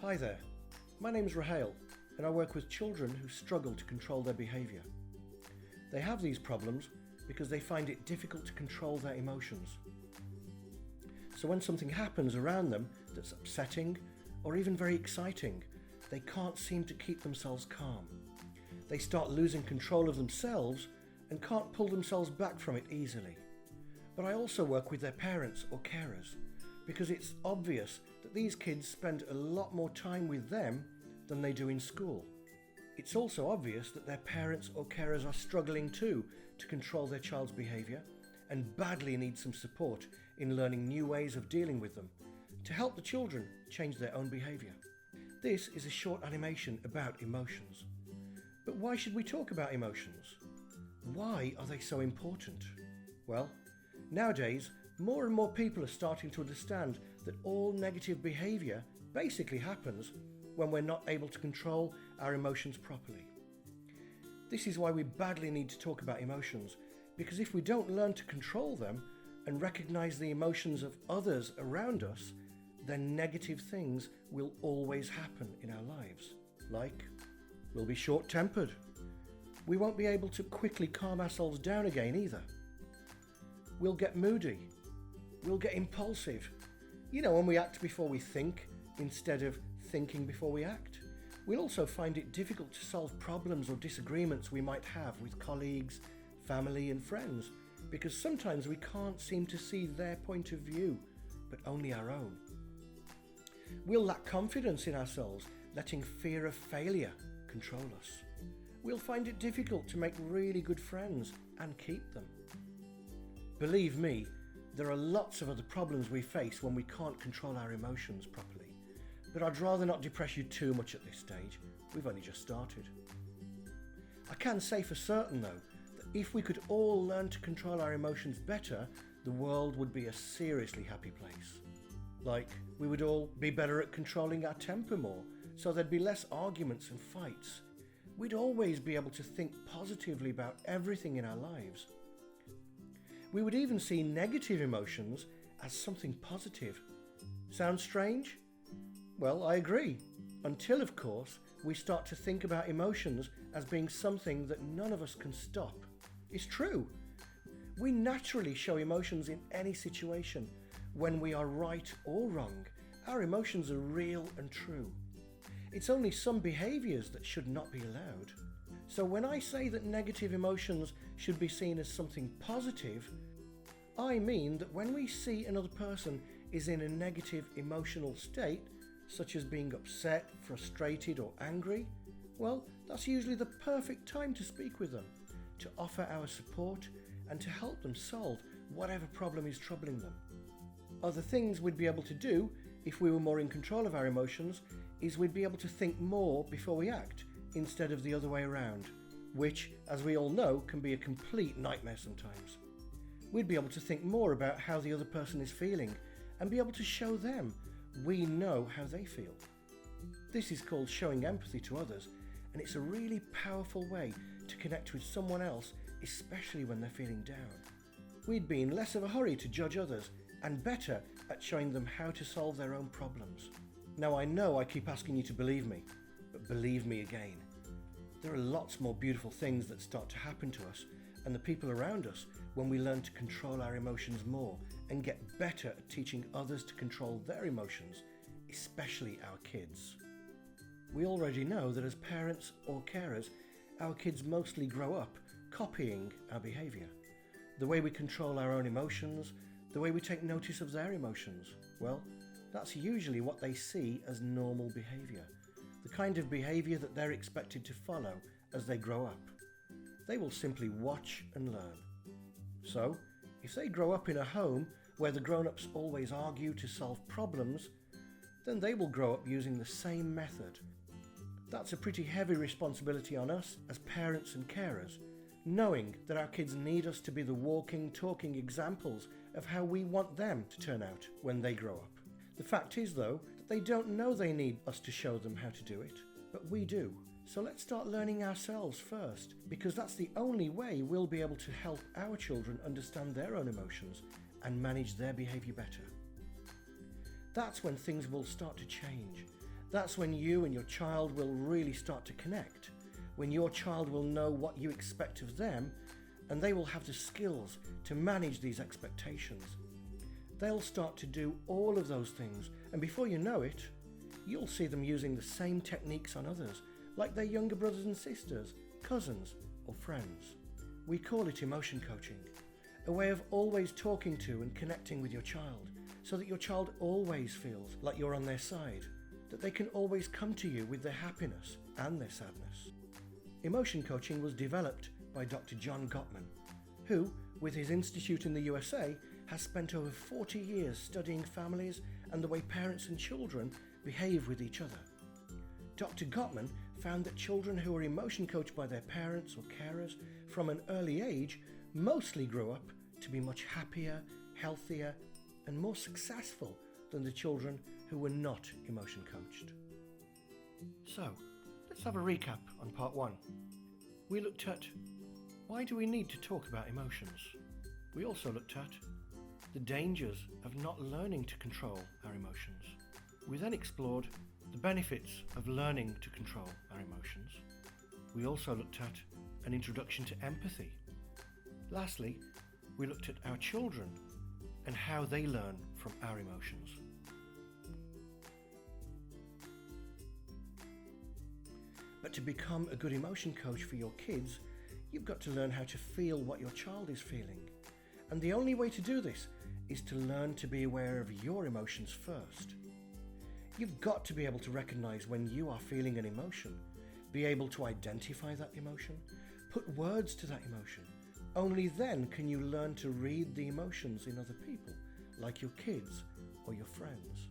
Hi there, my name's Raheel and I work with children who struggle to control their behaviour. They have these problems because they find it difficult to control their emotions. So when something happens around them that's upsetting or even very exciting, they can't seem to keep themselves calm. They start losing control of themselves and can't pull themselves back from it easily. But I also work with their parents or carers because it's obvious that these kids spend a lot more time with them than they do in school. It's also obvious that their parents or carers are struggling too to control their child's behaviour and badly need some support in learning new ways of dealing with them to help the children change their own behaviour. This is a short animation about emotions. But why should we talk about emotions? Why are they so important? Well, nowadays, more and more people are starting to understand that all negative behaviour basically happens when we're not able to control our emotions properly. This is why we badly need to talk about emotions, because if we don't learn to control them and recognise the emotions of others around us, then negative things will always happen in our lives. Like, we'll be short-tempered. We won't be able to quickly calm ourselves down again either. We'll get moody. We'll get impulsive. You know, when we act before we think instead of thinking before we act. We'll also find it difficult to solve problems or disagreements we might have with colleagues, family and friends, because sometimes we can't seem to see their point of view, but only our own. We'll lack confidence in ourselves, letting fear of failure control us. We'll find it difficult to make really good friends and keep them. Believe me, there are lots of other problems we face when we can't control our emotions properly, but I'd rather not depress you too much at this stage. We've only just started. I can say for certain though, that if we could all learn to control our emotions better, the world would be a seriously happy place. Like, we would all be better at controlling our temper more, so there'd be less arguments and fights. We'd always be able to think positively about everything in our lives. We would even see negative emotions as something positive. Sounds strange? Well, I agree. Until, of course, we start to think about emotions as being something that none of us can stop. It's true. We naturally show emotions in any situation. When we are right or wrong, our emotions are real and true. It's only some behaviours that should not be allowed. So when I say that negative emotions should be seen as something positive, I mean that when we see another person is in a negative emotional state, such as being upset, frustrated or angry, well, that's usually the perfect time to speak with them, to offer our support and to help them solve whatever problem is troubling them. Other things we'd be able to do if we were more in control of our emotions is we'd be able to think more before we act instead of the other way around, which, as we all know, can be a complete nightmare sometimes. We'd be able to think more about how the other person is feeling and be able to show them we know how they feel. This is called showing empathy to others, and it's a really powerful way to connect with someone else, especially when they're feeling down. We'd be in less of a hurry to judge others and better at showing them how to solve their own problems. Now I know I keep asking you to believe me, but believe me again. There are lots more beautiful things that start to happen to us and the people around us when we learn to control our emotions more and get better at teaching others to control their emotions, especially our kids. We already know that as parents or carers, our kids mostly grow up copying our behaviour. The way we control our own emotions, the way we take notice of their emotions, well, that's usually what they see as normal behaviour, the kind of behaviour that they're expected to follow as they grow up. They will simply watch and learn. So, if they grow up in a home where the grown-ups always argue to solve problems, then they will grow up using the same method. That's a pretty heavy responsibility on us as parents and carers, knowing that our kids need us to be the walking, talking examples of how we want them to turn out when they grow up. The fact is, though, that they don't know they need us to show them how to do it, but we do. So let's start learning ourselves first, because that's the only way we'll be able to help our children understand their own emotions and manage their behaviour better. That's when things will start to change. That's when you and your child will really start to connect, when your child will know what you expect of them, and they will have the skills to manage these expectations. They'll start to do all of those things, and before you know it, you'll see them using the same techniques on others, like their younger brothers and sisters, cousins, or friends. We call it emotion coaching, a way of always talking to and connecting with your child, so that your child always feels like you're on their side, that they can always come to you with their happiness and their sadness. Emotion coaching was developed by Dr. John Gottman, who, with his institute in the USA, has spent over 40 years studying families and the way parents and children behave with each other. Dr. Gottman found that children who were emotion coached by their parents or carers from an early age mostly grew up to be much happier, healthier, and more successful than the children who were not emotion coached. So, let's have a recap on part 1. We looked at why do we need to talk about emotions? We also looked at the dangers of not learning to control our emotions. We then explored the benefits of learning to control our emotions. We also looked at an introduction to empathy. Lastly, we looked at our children and how they learn from our emotions. But to become a good emotion coach for your kids, you've got to learn how to feel what your child is feeling. And the only way to do this is to learn to be aware of your emotions first. You've got to be able to recognize when you are feeling an emotion, be able to identify that emotion, put words to that emotion. Only then can you learn to read the emotions in other people, like your kids or your friends.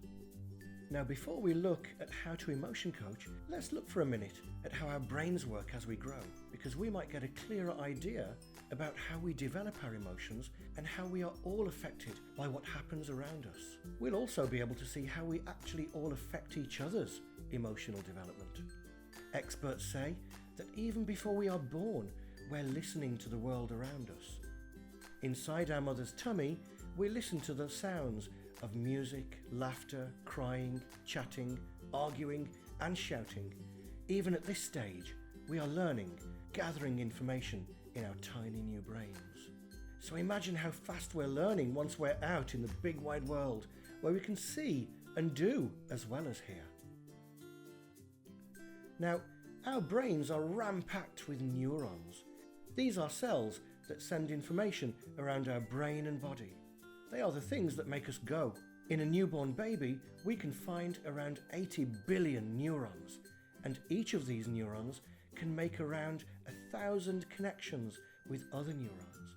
Now, before we look at how to emotion coach, let's look for a minute at how our brains work as we grow, because we might get a clearer idea about how we develop our emotions and how we are all affected by what happens around us. We'll also be able to see how we actually all affect each other's emotional development. Experts say that even before we are born, we're listening to the world around us. Inside our mother's tummy, we listen to the sounds of music, laughter, crying, chatting, arguing, and shouting. Even at this stage, we are learning, gathering information in our tiny new brains. So imagine how fast we're learning once we're out in the big wide world, where we can see and do as well as hear. Now, our brains are ram-packed with neurons. These are cells that send information around our brain and body. They are the things that make us go. In a newborn baby, we can find around 80 billion neurons, and each of these neurons can make around 1,000 connections with other neurons.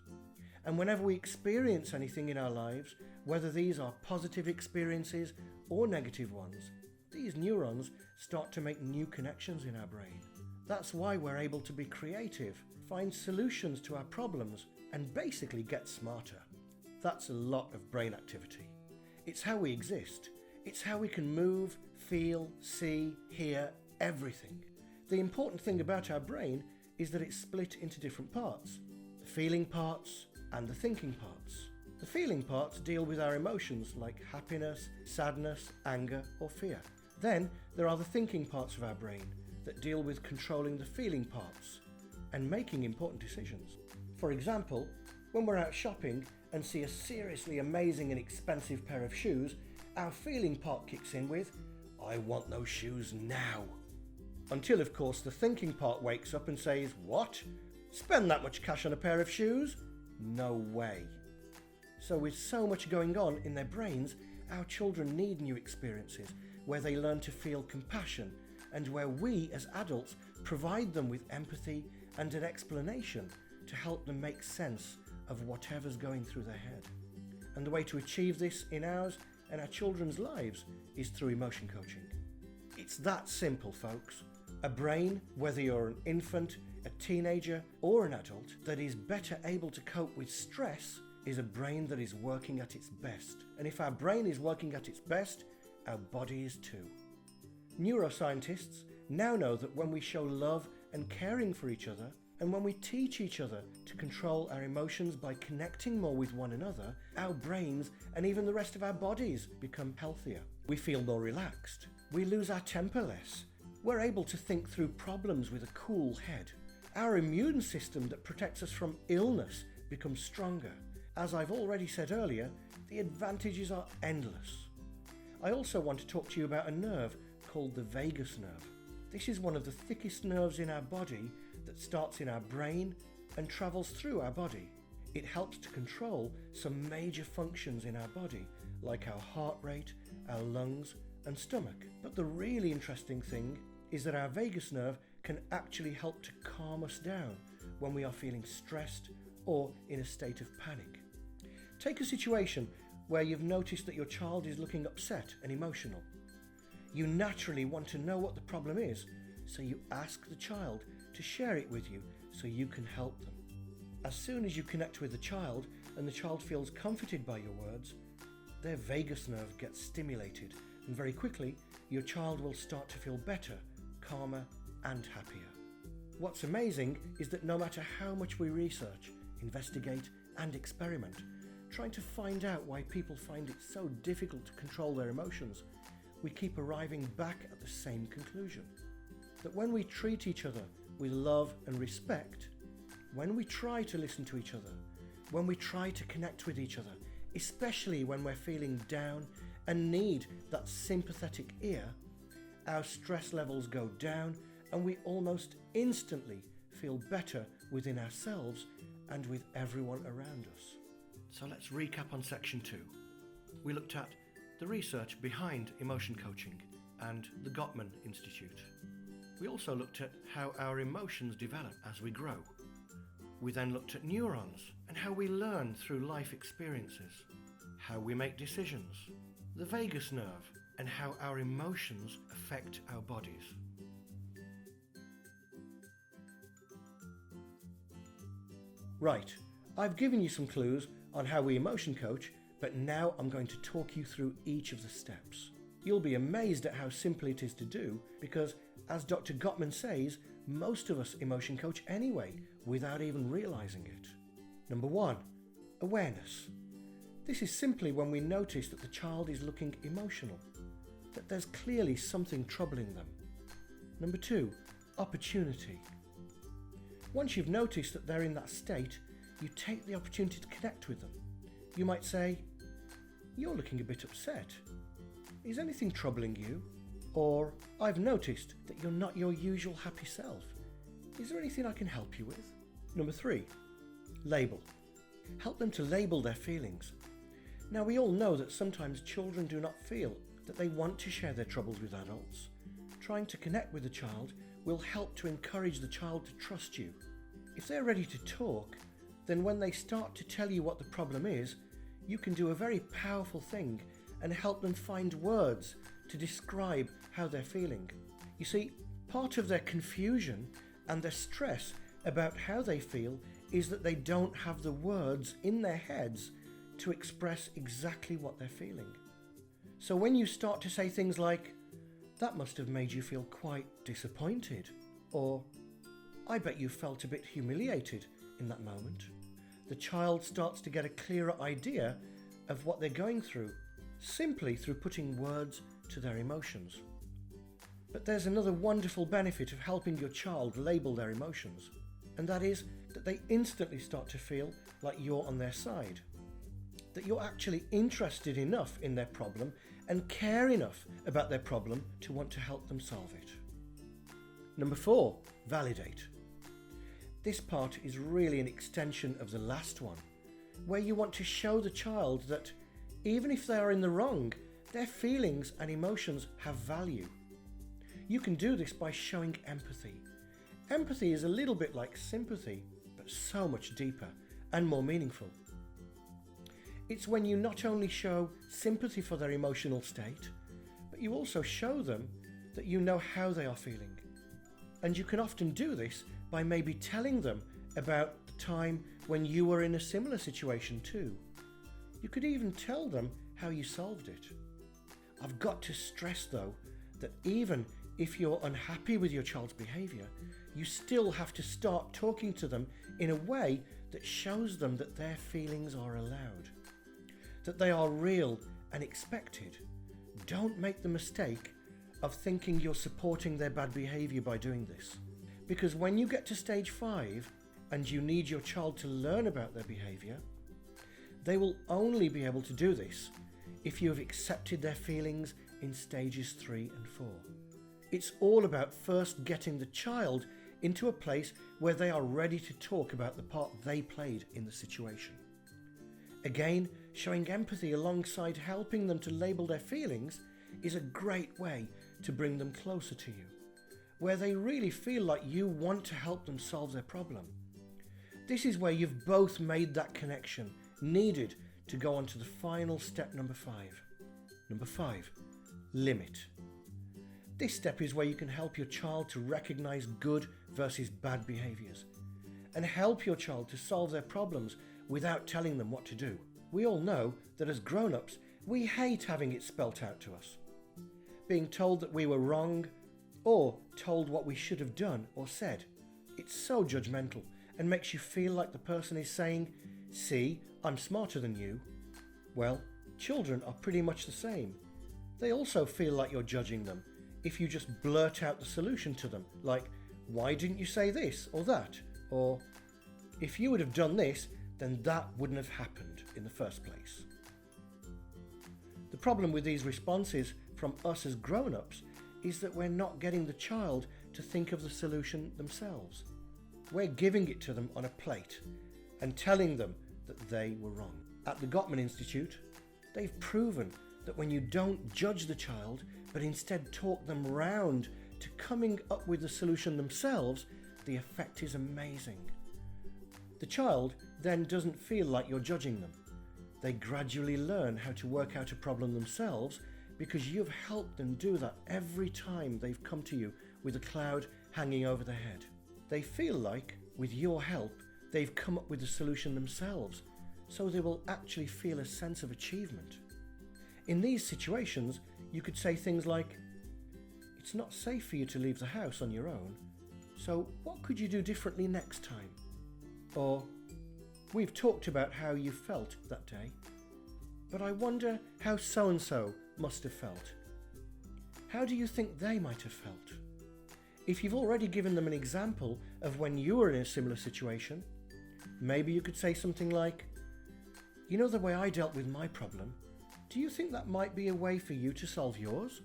And whenever we experience anything in our lives, whether these are positive experiences or negative ones, these neurons start to make new connections in our brain. That's why we're able to be creative, find solutions to our problems, and basically get smarter. That's a lot of brain activity. It's how we exist. It's how we can move, feel, see, hear, everything. The important thing about our brain is that it's split into different parts, the feeling parts and the thinking parts. The feeling parts deal with our emotions like happiness, sadness, anger, or fear. Then there are the thinking parts of our brain that deal with controlling the feeling parts and making important decisions. For example, when we're out shopping and see a seriously amazing and expensive pair of shoes, our feeling part kicks in with, "I want those shoes now." Until, of course, the thinking part wakes up and says, "What? Spend that much cash on a pair of shoes? No way." So with so much going on in their brains, our children need new experiences where they learn to feel compassion and where we as adults provide them with empathy and an explanation to help them make sense of whatever's going through their head. And the way to achieve this in ours and our children's lives is through emotion coaching. It's that simple, folks. A brain, whether you're an infant, a teenager, or an adult, that is better able to cope with stress is a brain that is working at its best. And if our brain is working at its best, our body is too. Neuroscientists now know that when we show love and caring for each other And when we teach each other to control our emotions by connecting more with one another, our brains and even the rest of our bodies become healthier. We feel more relaxed. We lose our temper less. We're able to think through problems with a cool head. Our immune system that protects us from illness becomes stronger. As I've already said earlier, the advantages are endless. I also want to talk to you about a nerve called the vagus nerve. This is one of the thickest nerves in our body that starts in our brain and travels through our body. It helps to control some major functions in our body, like our heart rate, our lungs and stomach. But the really interesting thing is that our vagus nerve can actually help to calm us down when we are feeling stressed or in a state of panic. Take a situation where you've noticed that your child is looking upset and emotional. You naturally want to know what the problem is, so you ask the child to share it with you so you can help them. As soon as you connect with the child and the child feels comforted by your words, their vagus nerve gets stimulated, and very quickly your child will start to feel better, calmer and happier. What's amazing is that no matter how much we research, investigate and experiment, trying to find out why people find it so difficult to control their emotions, we keep arriving back at the same conclusion. That when we treat each other with love and respect, when we try to listen to each other, when we try to connect with each other, especially when we're feeling down and need that sympathetic ear, our stress levels go down and we almost instantly feel better within ourselves and with everyone around us. So let's recap on section 2. We looked at the research behind emotion coaching and the Gottman Institute. We also looked at how our emotions develop as we grow. We then looked at neurons and how we learn through life experiences, how we make decisions, the vagus nerve, and how our emotions affect our bodies. Right, I've given you some clues on how we emotion coach, but now I'm going to talk you through each of the steps. You'll be amazed at how simple it is to do because, as Dr. Gottman says, most of us emotion coach anyway, without even realizing it. Number 1, awareness. This is simply when we notice that the child is looking emotional, that there's clearly something troubling them. Number 2, opportunity. Once you've noticed that they're in that state, you take the opportunity to connect with them. You might say, "You're looking a bit upset. Is anything troubling you?" Or, "I've noticed that you're not your usual happy self. Is there anything I can help you with?" Number 3, label. Help them to label their feelings. Now, we all know that sometimes children do not feel that they want to share their troubles with adults. Trying to connect with the child will help to encourage the child to trust you. If they're ready to talk, then when they start to tell you what the problem is, you can do a very powerful thing and help them find words to describe how they're feeling. You see, part of their confusion and their stress about how they feel is that they don't have the words in their heads to express exactly what they're feeling. So when you start to say things like, "That must have made you feel quite disappointed," or "I bet you felt a bit humiliated in that moment," the child starts to get a clearer idea of what they're going through, simply through putting words to their emotions. But there's another wonderful benefit of helping your child label their emotions, and that is that they instantly start to feel like you're on their side, that you're actually interested enough in their problem and care enough about their problem to want to help them solve it. Number 4, validate. This part is really an extension of the last one, where you want to show the child that even if they are in the wrong, their feelings and emotions have value. You can do this by showing empathy. Empathy is a little bit like sympathy, but so much deeper and more meaningful. It's when you not only show sympathy for their emotional state, but you also show them that you know how they are feeling. And you can often do this by maybe telling them about the time when you were in a similar situation too. You could even tell them how you solved it. I've got to stress though that even if you're unhappy with your child's behaviour, you still have to start talking to them in a way that shows them that their feelings are allowed, that they are real and expected. Don't make the mistake of thinking you're supporting their bad behaviour by doing this. Because when you get to stage 5 and you need your child to learn about their behaviour, they will only be able to do this if you have accepted their feelings in stages 3 and 4. It's all about first getting the child into a place where they are ready to talk about the part they played in the situation. Again, showing empathy alongside helping them to label their feelings is a great way to bring them closer to you, where they really feel like you want to help them solve their problem. This is where you've both made that connection needed to go on to the final step, number 5. Number 5, limit. This step is where you can help your child to recognize good versus bad behaviors and help your child to solve their problems without telling them what to do. We all know that as grown-ups, we hate having it spelt out to us. Being told that we were wrong or told what we should have done or said. It's so judgmental and makes you feel like the person is saying, "See, I'm smarter than you." Well, children are pretty much the same. They also feel like you're judging them if you just blurt out the solution to them, like, "Why didn't you say this or that?" Or, "If you would have done this, then that wouldn't have happened in the first place." The problem with these responses from us as grown-ups is that we're not getting the child to think of the solution themselves. We're giving it to them on a plate and telling them that they were wrong. At the Gottman Institute, they've proven that when you don't judge the child, but instead talk them round to coming up with the solution themselves, the effect is amazing. The child then doesn't feel like you're judging them. They gradually learn how to work out a problem themselves because you've helped them do that every time they've come to you with a cloud hanging over their head. They feel like, with your help, they've come up with the solution themselves, so they will actually feel a sense of achievement. In these situations, you could say things like, "It's not safe for you to leave the house on your own, so what could you do differently next time?" Or, "We've talked about how you felt that day, but I wonder how so-and-so must have felt. How do you think they might have felt?" If you've already given them an example of when you were in a similar situation, maybe you could say something like, "You know the way I dealt with my problem? Do you think that might be a way for you to solve yours?"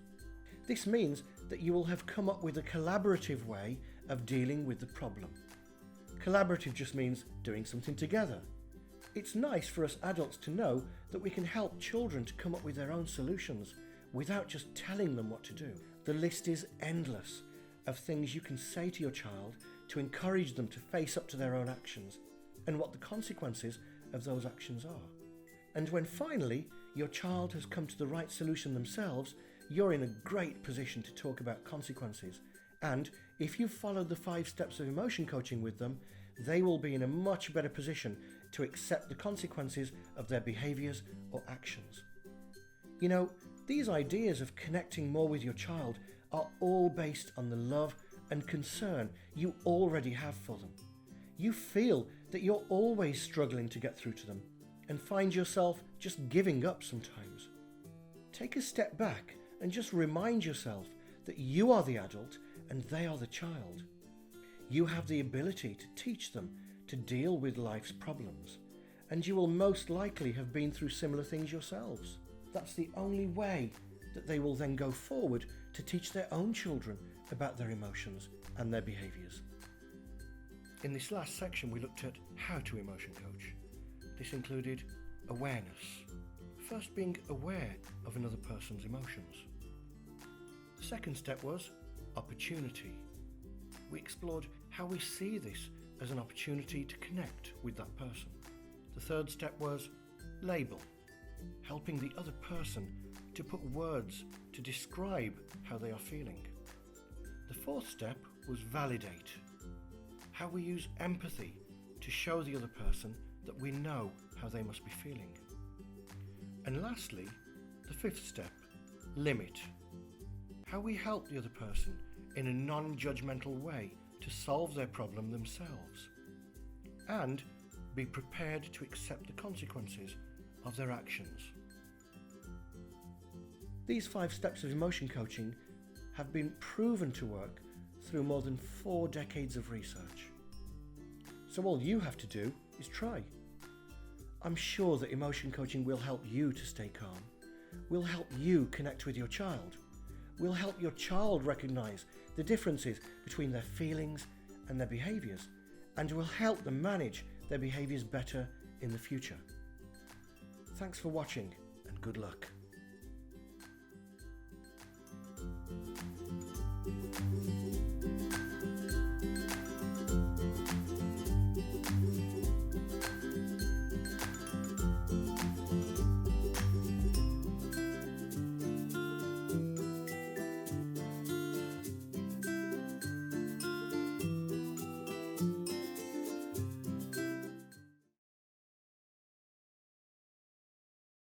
This means that you will have come up with a collaborative way of dealing with the problem. Collaborative just means doing something together. It's nice for us adults to know that we can help children to come up with their own solutions without just telling them what to do. The list is endless of things you can say to your child to encourage them to face up to their own actions and what the consequences of those actions are. And when finally your child has come to the right solution themselves, you're in a great position to talk about consequences. And if you've followed the 5 steps of emotion coaching with them, they will be in a much better position to accept the consequences of their behaviours or actions. You know, these ideas of connecting more with your child are all based on the love and concern you already have for them. You feel that you're always struggling to get through to them and find yourself just giving up sometimes. Take a step back and just remind yourself that you are the adult and they are the child. You have the ability to teach them to deal with life's problems, and you will most likely have been through similar things yourselves. That's the only way that they will then go forward to teach their own children about their emotions and their behaviours. In this last section, we looked at how to emotion coach. This included awareness, first being aware of another person's emotions. The second step was opportunity. We explored how we see this as an opportunity to connect with that person. The third step was label, helping the other person to put words to describe how they are feeling. The fourth step was validate, how we use empathy to show the other person that we know how they must be feeling. And lastly, the fifth step, limit, how we help the other person in a non-judgmental way to solve their problem themselves, and be prepared to accept the consequences of their actions. These 5 steps of emotion coaching have been proven to work through more than 4 decades of research. So all you have to do is try. I'm sure that emotion coaching will help you to stay calm, will help you connect with your child, will help your child recognise the differences between their feelings and their behaviours, and will help them manage their behaviours better in the future. Thanks for watching, and good luck.